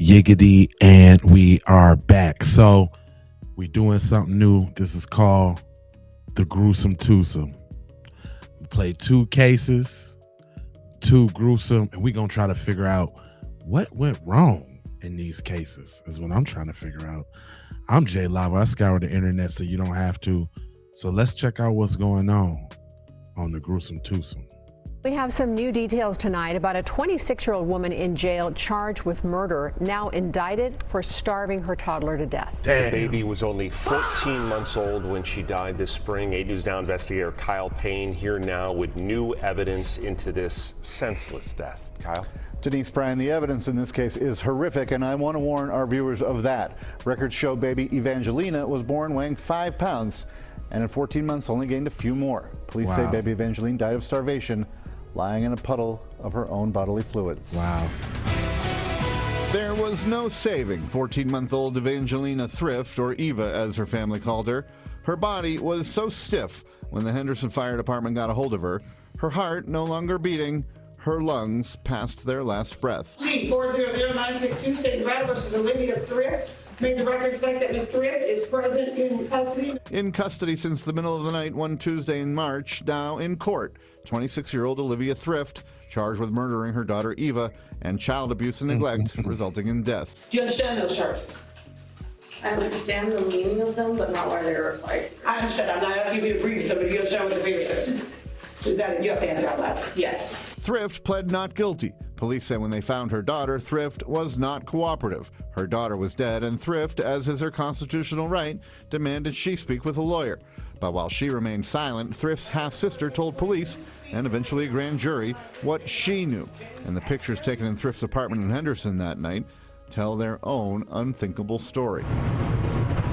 Yiggity, and we are back. So we doing something new. This is called the gruesome twosome. We play two cases, two gruesome, and we gonna try to figure out what went wrong in these cases. Is what I'm trying to figure out. I'm Jay Lava. I scoured the internet so you don't have to. So let's check out what's going on the gruesome twosome. We have some new details tonight about a 26-year-old woman in jail charged with murder, now indicted for starving her toddler to death. Damn. The baby was only 14 months old when she died this spring. 8 News Now investigator Kyle Payne here now with new evidence into this senseless death. Kyle? Denise Bryan, the evidence in this case is horrific, and I want to warn our viewers of that. Records show baby Evangelina was born weighing 5 pounds, and in 14 months only gained a few more. Police say baby Evangeline died of starvation, lying in a puddle of her own bodily fluids. Wow. There was no saving 14-month-old Evangelina Thrift, or Eva as her family called her. Her body was so stiff when the Henderson Fire Department got a hold of her. Her heart no longer beating, her lungs past their last breath. C-400-962, State Nevada versus Olivia Thrift. Made the record reflect that Ms. Thrift is present in custody. In custody since the middle of the night one Tuesday in March, now in court. 26-year-old Olivia Thrift, charged with murdering her daughter Eva and child abuse and neglect, resulting in death. Do you understand those charges? I understand the meaning of them, but not why they were applied. I understand. I'm not asking you to agree with them, but do you understand what the paper says? Is that you have to answer out loud? Yes. Thrift pled not guilty. Police say when they found her daughter, Thrift was not cooperative. Her daughter was dead, and Thrift, as is her constitutional right, demanded she speak with a lawyer. But while she remained silent, Thrift's half-sister told police, and eventually a grand jury, what she knew. And the pictures taken in Thrift's apartment in Henderson that night tell their own unthinkable story.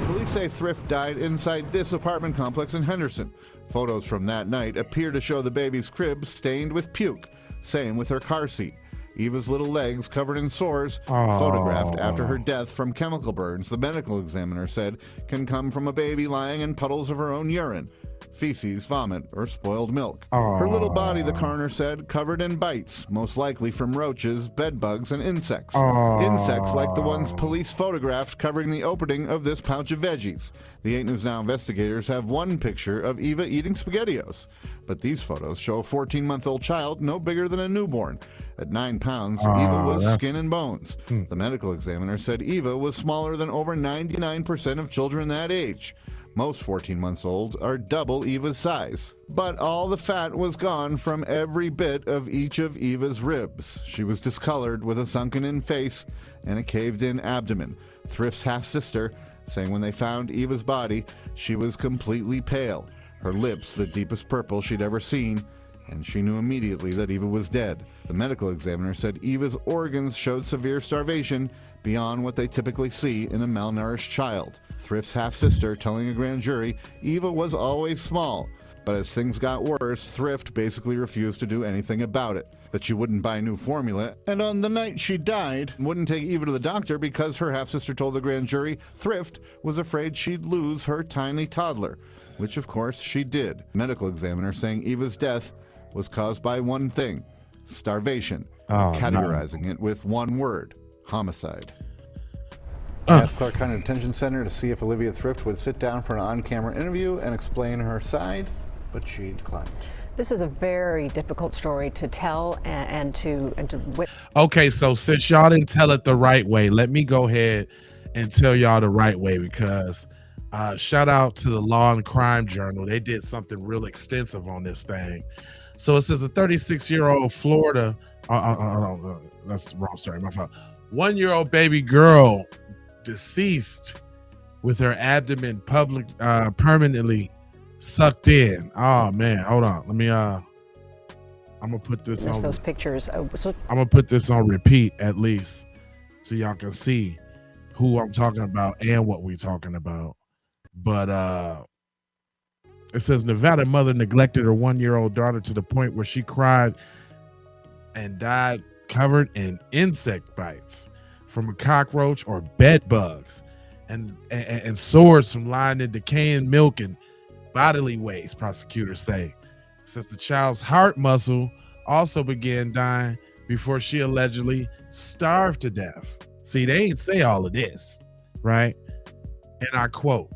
Police say Thrift died inside this apartment complex in Henderson. Photos from that night appear to show the baby's crib stained with puke. Same with her car seat. Eva's little legs covered in sores, photographed after her death from chemical burns, the medical examiner said can come from a baby lying in puddles of her own urine, feces, vomit, or spoiled milk. Her little body, the coroner said, covered in bites, most likely from roaches, bed bugs, and insects. Insects like the ones police photographed covering the opening of this pouch of veggies. The 8 News Now investigators have one picture of Eva eating SpaghettiOs, but these photos show a 14-month-old child no bigger than a newborn. At 9 pounds, Eva was skin and bones. The medical examiner said Eva was smaller than over 99% of children that age. Most 14 months old are double Eva's size. But all the fat was gone from every bit of each of Eva's ribs. She was discolored with a sunken-in face and a caved-in abdomen. Thrift's half-sister saying when they found Eva's body, she was completely pale, her lips the deepest purple she'd ever seen, and she knew immediately that Eva was dead. The medical examiner said Eva's organs showed severe starvation beyond what they typically see in a malnourished child. Thrift's half-sister telling a grand jury Eva was always small, but as things got worse, Thrift basically refused to do anything about it. That she wouldn't buy new formula, and on the night she died, wouldn't take Eva to the doctor because her half-sister told the grand jury Thrift was afraid she'd lose her tiny toddler, which of course she did. Medical examiner saying Eva's death was caused by one thing: starvation, categorizing it with one word: homicide. Asked Clark County Detention Center to see if Olivia Thrift would sit down for an on-camera interview and explain her side, but she declined. This is a very difficult story to tell and to witness. Okay, so since y'all didn't tell it the right way, let me go ahead and tell y'all the right way, because shout out to the Law and Crime Journal. They did something real extensive on this thing. So it says a 36-year-old Florida, that's the wrong story, my fault. 1-year-old baby girl deceased with her abdomen permanently sucked in. Oh man, hold on. Let me I'm gonna put this on those pictures. I'm gonna put this on repeat at least so y'all can see who I'm talking about and what we're talking about. But it says Nevada mother neglected her 1-year-old daughter to the point where she cried and died covered in insect bites from a cockroach or bed bugs and sores from lying in decaying milk and bodily waste, prosecutors say. Since the child's heart muscle also began dying before she allegedly starved to death. See, they ain't say all of this, right? And I quote,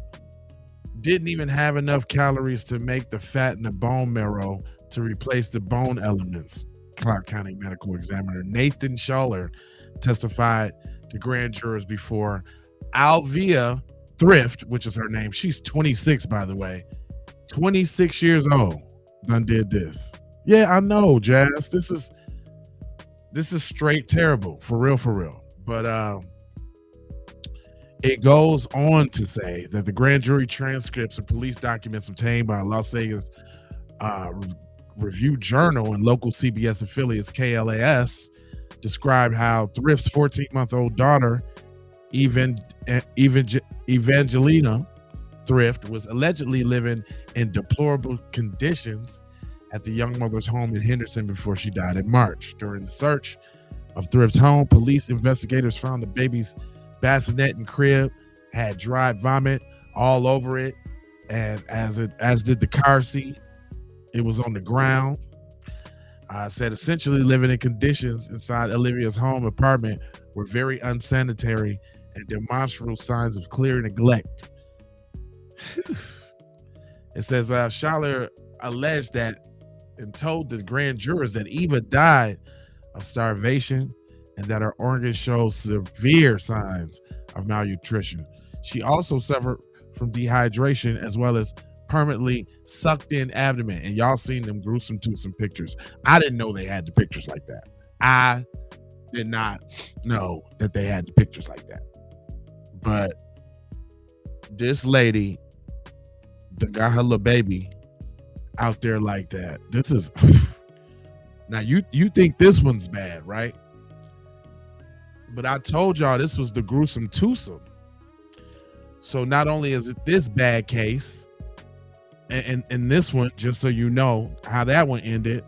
didn't even have enough calories to make the fat in the bone marrow to replace the bone elements. Clark County Medical Examiner Nathan Schaller testified to grand jurors before Alvia Thrift, which is her name. She's 26, by the way. 26 years old. Done did this. Yeah, I know, Jazz. This is straight terrible. For real. But it goes on to say that the grand jury transcripts and police documents obtained by Las Vegas Review Journal and local CBS affiliates KLAS described how Thrift's 14-month-old daughter, Evangelina Thrift, was allegedly living in deplorable conditions at the young mother's home in Henderson before she died in March. During the search of Thrift's home, police investigators found the baby's bassinet and crib had dry vomit all over it, and as did the car seat. It was on the ground. Said essentially living in conditions inside Olivia's home apartment were very unsanitary and demonstrable signs of clear neglect. It says Schaller alleged that and told the grand jurors that Eva died of starvation and that her organs showed severe signs of malnutrition. She also suffered from dehydration as well as permanently sucked in abdomen. And y'all seen them gruesome twosome pictures. I didn't know they had the pictures like that. I did not know that they had the pictures like that. But this lady that got her little baby out there like that. This is now you think this one's bad, right? But I told y'all this was the gruesome twosome. So not only is it this bad case, and this one, just so you know how that one ended,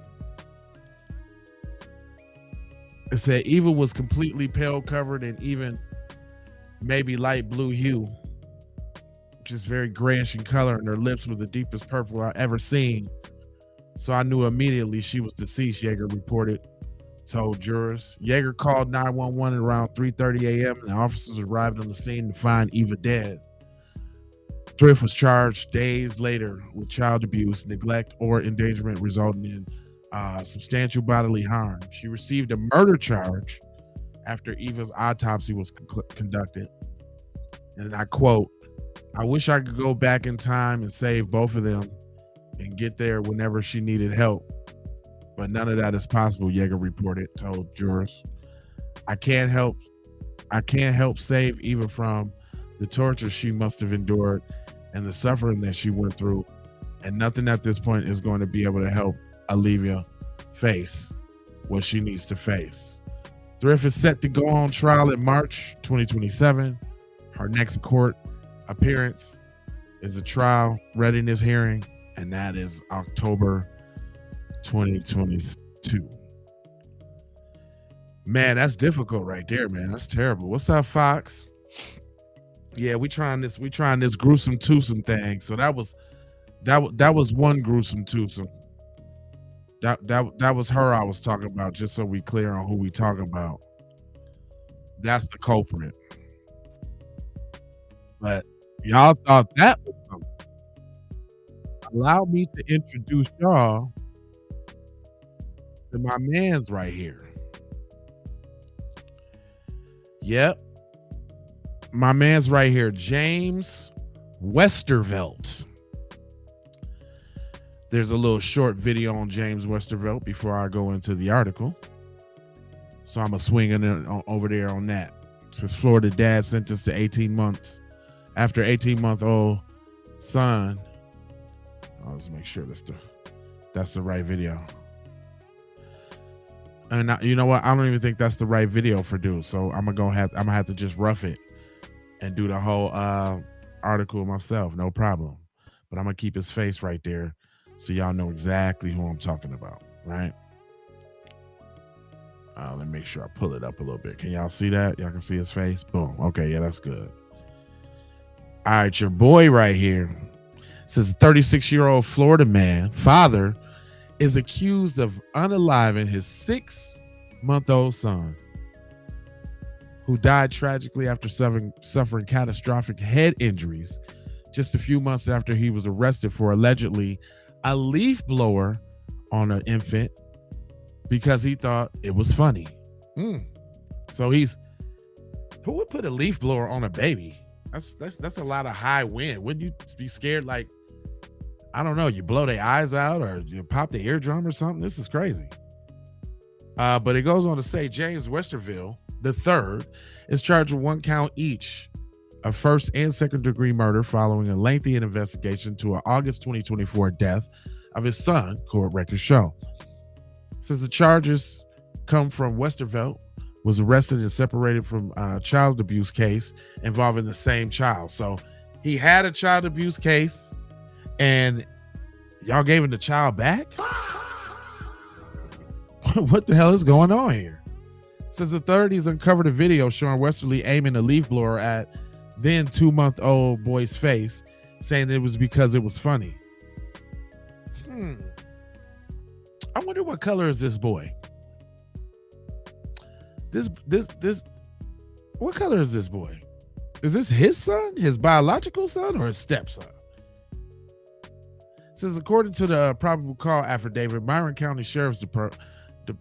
it said Eva was completely pale covered and even maybe light blue hue, just very grayish in color, and her lips were the deepest purple I ever seen. So I knew immediately she was deceased, Yeager reported, told jurors. Yeager called 911 at around 3:30 a.m. and officers arrived on the scene to find Eva dead. Thrift was charged days later with child abuse, neglect, or endangerment resulting in substantial bodily harm. She received a murder charge after Eva's autopsy was conducted. And I quote, "I wish I could go back in time and save both of them and get there whenever she needed help. But none of that is possible," Yeager reported, told jurors. I can't help save Eva from the torture she must have endured and the suffering that she went through, and nothing at this point is going to be able to help Olivia face what she needs to face. Thrift is set to go on trial in March 2027. Her next court appearance is a trial readiness hearing, and that is October 2022. Man, that's difficult right there, man. That's terrible. What's up, Fox? Yeah, we trying this gruesome twosome thing. So that was one gruesome twosome. That was her I was talking about, just so we clear on who we talking about. That's the culprit. But y'all thought that was something. Allow me to introduce y'all to my man's right here. Yep. My man's right here, James Westervelt. There's a little short video on James Westervelt before I go into the article. So I'm going to swing it over there on that. It says Florida dad sentenced to 18 months after 18-month-old son. Let's make sure that's the right video. And you know what? I don't even think that's the right video for dude. So I'm gonna have to just rough it and do the whole article myself. No problem. But I'm gonna keep his face right there so y'all know exactly who I'm talking about. Right? Let me make sure I pull it up a little bit. Can y'all see that? Y'all can see his face? Boom. Okay, yeah, that's good. All right, your boy right here says a 36-year-old Florida man, father, is accused of unaliving his 6-month-old son. who died tragically after suffering catastrophic head injuries just a few months after he was arrested for allegedly a leaf blower on an infant because he thought it was funny. So who would put a leaf blower on a baby? That's a lot of high wind. Wouldn't you be scared? Like, I don't know, you blow their eyes out or you pop the eardrum or something? This is crazy. But it goes on to say James Westerville III is charged with 1 count each of first and second degree murder following a lengthy investigation to an August 2024 death of his son, court records show. Since the charges come from Westerville, was arrested and separated from a child abuse case involving the same child. So he had a child abuse case and y'all gave him the child back? What the hell is going on here? Since the authorities uncovered a video showing Westerly aiming a leaf blower at then 2-month-old boy's face, saying it was because it was funny. I wonder what color is this boy? This what color is this boy? Is this his son, his biological son, or his stepson? Says according to the probable cause affidavit, Byron County Sheriff's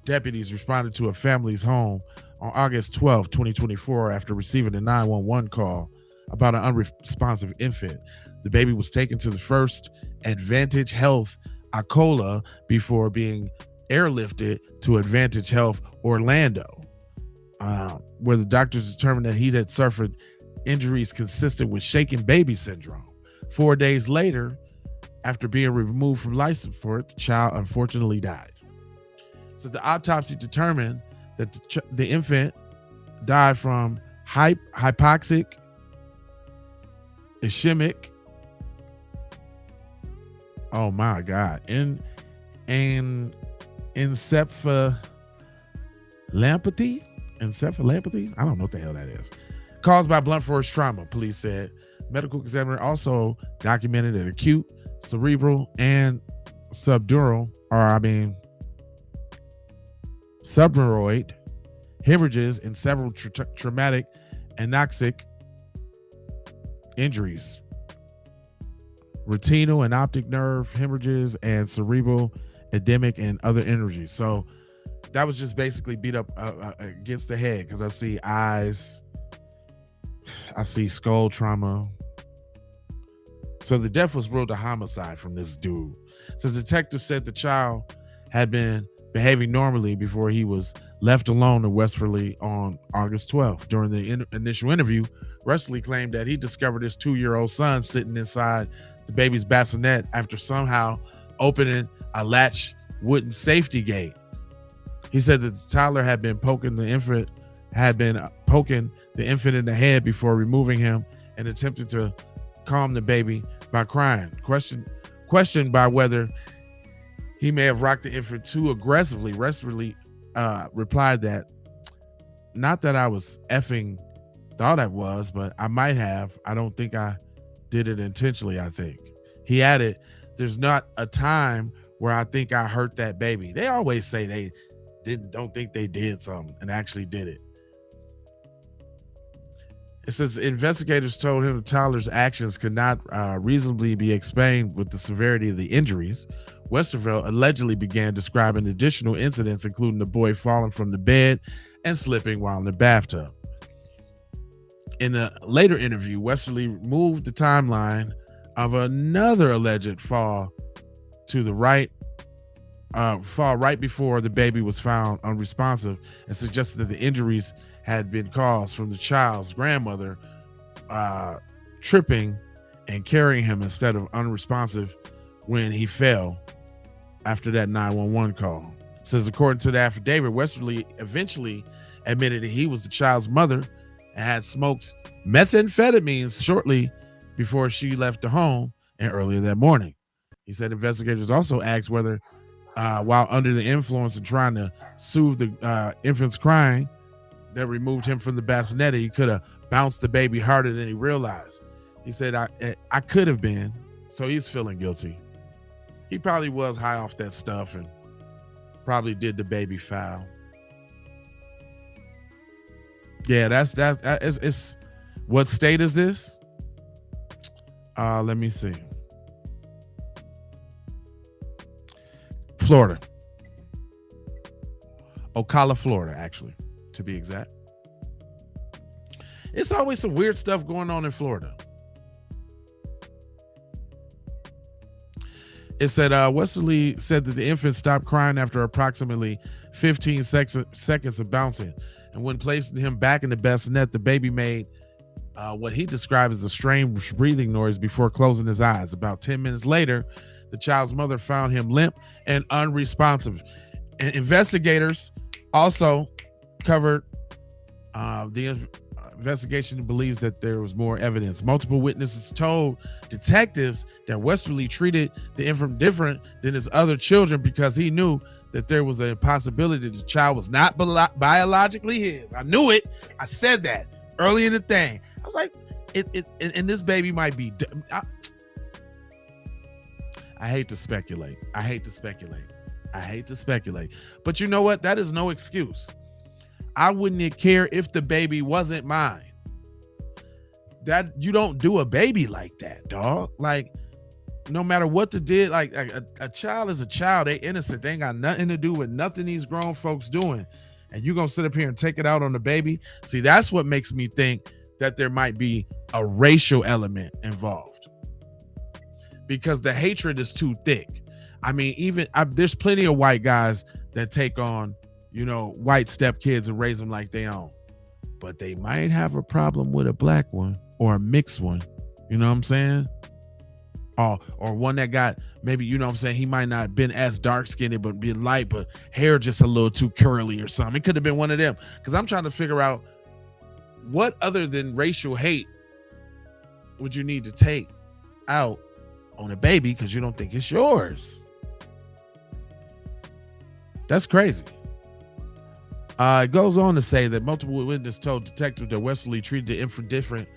deputies responded to a family's home on August 12, 2024 after receiving a 911 call about an unresponsive infant. The baby was taken to the First Advantage Health Akola before being airlifted to Advantage Health Orlando, where the doctors determined that he had suffered injuries consistent with shaken baby syndrome. 4 days later, after being removed from life support, the child unfortunately died. So the autopsy determined that the infant died from hypoxic ischemic. Oh my God. Encephalopathy? I don't know what the hell that is. Caused by blunt force trauma, police said. Medical examiner also documented an acute cerebral and subdural hemorrhages and several traumatic anoxic injuries, retinal and optic nerve hemorrhages, and cerebral edemic and other injuries. So that was just basically beat up against the head, because I see eyes, I see skull trauma. So the death was ruled a homicide from this dude. So the detective said the child had been behaving normally before he was left alone in Westerly on August 12th. During the initial interview, Westerly claimed that he discovered his 2-year-old son sitting inside the baby's bassinet after somehow opening a latch wooden safety gate. He said that the toddler had been poking the infant in the head before removing him and attempting to calm the baby by crying. Questioned by whether he may have rocked the infant too aggressively, Westerly replied that, not that I was effing thought I was, but I might have. I don't think I did it intentionally, I think. He added, there's not a time where I think I hurt that baby. They always say they don't think they did something and actually did it. It says investigators told him the toddler's actions could not reasonably be explained with the severity of the injuries. Westerville allegedly began describing additional incidents, including the boy falling from the bed and slipping while in the bathtub. In a later interview, Westerly moved the timeline of another alleged fall right before the baby was found unresponsive, and suggested that the injuries had been caused from the child's grandmother tripping and carrying him instead of unresponsive when he fell after that 911 call. It says according to the affidavit, Westerly eventually admitted that he was the child's mother and had smoked methamphetamines shortly before she left the home and earlier that morning. He said investigators also asked whether while under the influence and trying to soothe the infant's crying that removed him from the bassinet, he could have bounced the baby harder than he realized. He said, I could have been. So he's feeling guilty. He probably was high off that stuff and probably did the baby foul. Yeah, it's what state is this? Let me see. Florida. Ocala, Florida, actually, to be exact. It's always some weird stuff going on in Florida. It said Westerly said that the infant stopped crying after approximately 15 seconds of bouncing, and when placing him back in the bassinet, the baby made what he described as a strange breathing noise before closing his eyes. About 10 minutes later, the child's mother found him limp and unresponsive. And investigators also covered the investigation believes that there was more evidence. Multiple witnesses told detectives that Westerly treated the infant different than his other children because he knew that there was a possibility the child was not biologically his. I knew it. I said that early in the thing. I was like, and this baby might be. I hate to speculate. But you know what? That is no excuse. I wouldn't care if the baby wasn't mine. That you don't do a baby like that, dog. Like, no matter what the did, like a child is a child. They innocent. They ain't got nothing to do with nothing these grown folks doing. And you gonna sit up here and take it out on the baby? See, that's what makes me think that there might be a racial element involved. Because the hatred is too thick. I mean, there's plenty of white guys that take on, white stepkids and raise them like they own. But they might have a problem with a black one or a mixed one. You know what I'm saying? Or one that got maybe, he might not have been as dark skinned, but be light, but hair just a little too curly or something. It could have been one of them. Because I'm trying to figure out what other than racial hate would you need to take out on a baby because you don't think it's yours. That's crazy. It goes on to say that multiple witnesses told detectives that Westerly treated the infant different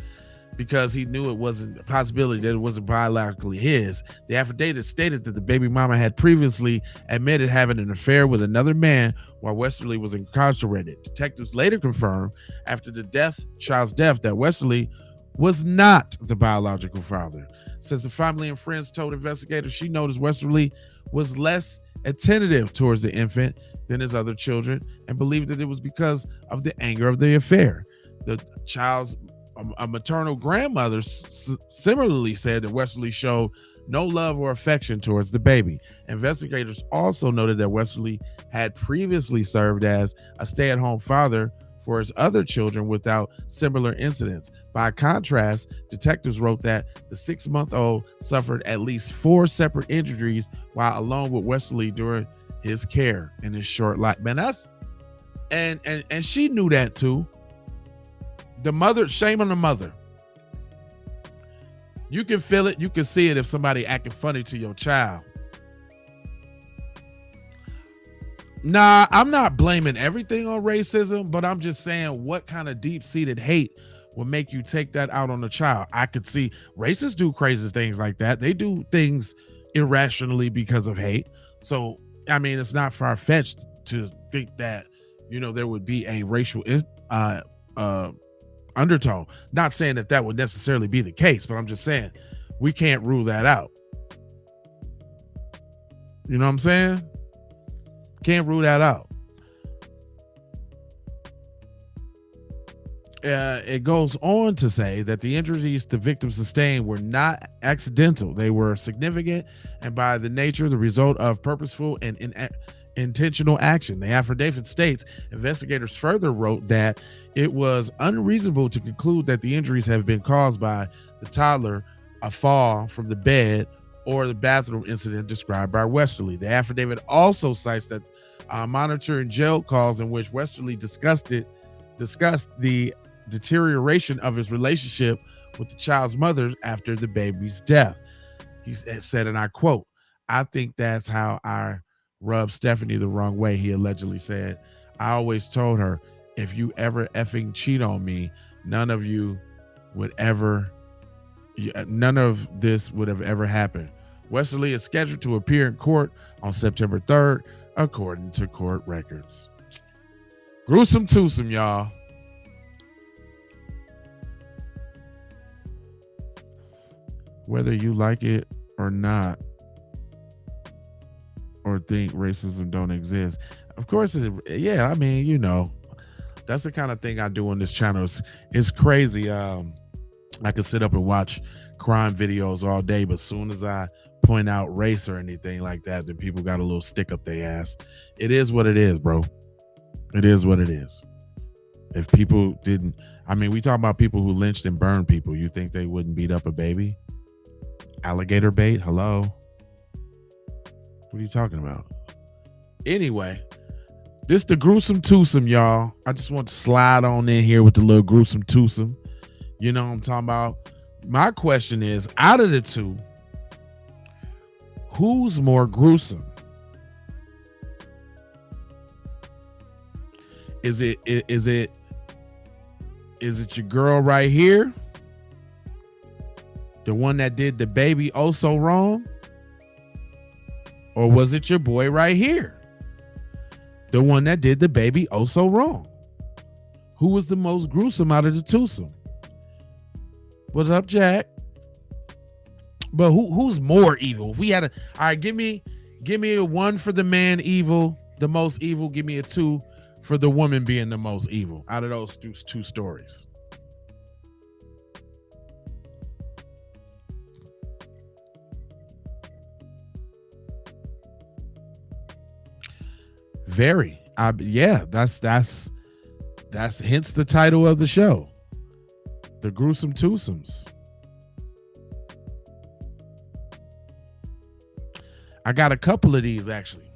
because he knew it wasn't a possibility that it wasn't biologically his. The affidavit stated that the baby mama had previously admitted having an affair with another man while Westerly was incarcerated. Detectives later confirmed after the child's death that Westerly was not the biological father. Since the family and friends told investigators she noticed Westerly was less attentive towards the infant than his other children and believed that it was because of the anger of the affair. The child's maternal grandmother similarly said that Westerly showed no love or affection towards the baby. Investigators also noted that Westerly had previously served as a stay-at-home father for his other children without similar incidents. By contrast, detectives wrote that the 6-month-old suffered at least 4 separate injuries while alone with Westerly during his care in his short life. Man, that's and she knew that too. The mother, shame on the mother. You can feel it, you can see it if somebody acting funny to your child. Nah, I'm not blaming everything on racism, but I'm just saying what kind of deep-seated hate will make you take that out on the child. I could see racists do crazy things like that. They do things irrationally because of hate. So, I mean, it's not far-fetched to think that, there would be a racial undertone. Not saying that would necessarily be the case, but I'm just saying we can't rule that out. You know what I'm saying? Can't rule that out. It goes on to say that the injuries the victim sustained were not accidental. They were significant and by the nature the result of purposeful and intentional action. The affidavit states investigators further wrote that it was unreasonable to conclude that the injuries have been caused by the toddler, a fall from the bed, or the bathroom incident described by Westerly. The affidavit also cites that monitoring jail calls in which Westerly discussed the deterioration of his relationship with the child's mother after the baby's death. He said, and I quote, "I think that's how I rubbed Stephanie the wrong way," he allegedly said. "I always told her, if you ever effing cheat on me, none of this would have ever happened." Westerly is scheduled to appear in court on September 3rd, according to court records. Gruesome twosome, y'all. whether you like it or not, or think racism don't exist. Of course, yeah. I mean, you know, that's the kind of thing I do on this channel. It's crazy. I could sit up and watch crime videos all day, but as soon as I point out race or anything like that, then people got a little stick up their ass. It is what it is, bro. It is what it is. If people didn't, I mean, we talk about people who lynched and burned people. You think they wouldn't beat up a baby? Alligator bait? Hello? What are you talking about? Anyway, this the gruesome twosome, y'all. I just want to slide on in here with the little gruesome twosome. You know what I'm talking about? My question is, out of the two, who's more gruesome? Is it your girl right here? The one that did the baby oh so wrong? Or was it your boy right here? The one that did the baby oh so wrong? Who was the most gruesome out of the twosome? What's up, Jack? But who's more evil? If we had all right, give me a 1 for the man evil, the most evil. Give me a 2 for the woman being the most evil out of those two stories. Very. Yeah, that's hence the title of the show. The gruesome twosomes. I got a couple of these actually.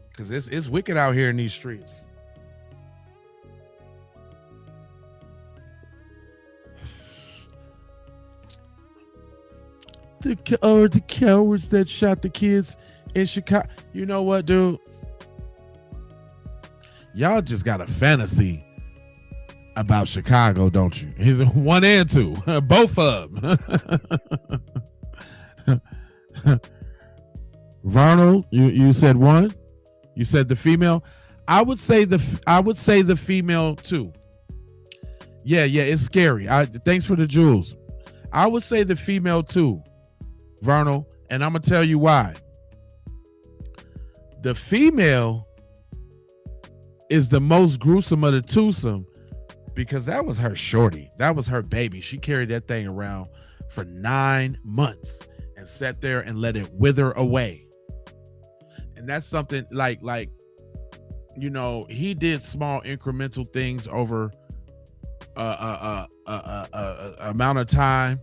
Because it's wicked out here in these streets. The cowards that shot the kids in Chicago. You know what, dude? Y'all just got a fantasy about Chicago, don't you? He's 1 and 2, both of them. Vernal, you said 1. You said the female. I would say the female too. Yeah, it's scary. Thanks for the jewels. I would say the female too, Vernal, and I'm gonna tell you why. The female is the most gruesome of the twosome because that was her shorty. That was her baby. She carried that thing around for 9 months and sat there and let it wither away. And that's something like, you know, he did small incremental things over amount of time.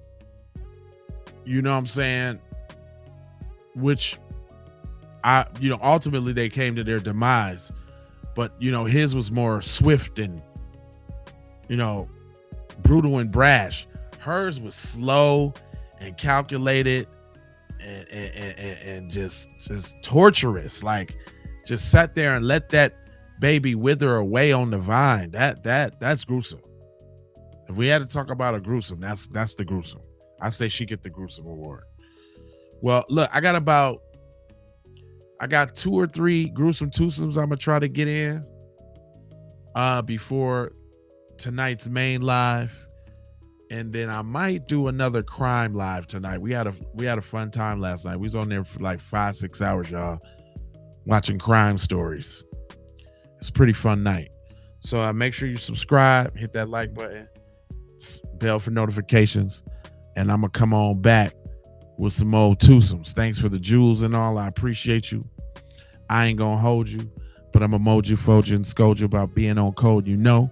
You know what I'm saying? Which ultimately they came to their demise. But, you know, his was more swift and, you know, brutal and brash. Hers was slow and calculated and just torturous. Like, just sat there and let that baby wither away on the vine. That's gruesome. If we had to talk about a gruesome, that's the gruesome. I say she get the gruesome award. Well, look, I got 2 or 3 gruesome twosomes I'm gonna try to get in before tonight's main live, and then I might do another crime live tonight. We had a fun time last night. We was on there for like 5-6 hours, y'all, watching crime stories. It's a pretty fun night. So make sure you subscribe, hit that like button, bell for notifications, and I'm gonna come on back with some old twosomes. Thanks for the jewels and all. I appreciate you. I ain't gonna hold you, but I'm gonna mold you, fold you, and scold you about being on code. You know,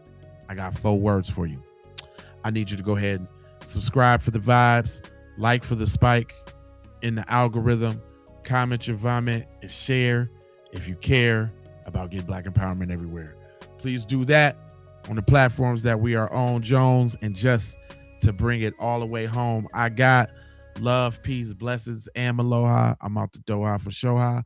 I got 4 words for you. I need you to go ahead and subscribe for the vibes, like for the spike in the algorithm, comment your vomit, and share if you care about getting Black empowerment everywhere. Please do that on the platforms that we are on, Jones. And just to bring it all the way home, I got love, peace, blessings, and aloha. I'm out the Doha for Shoha.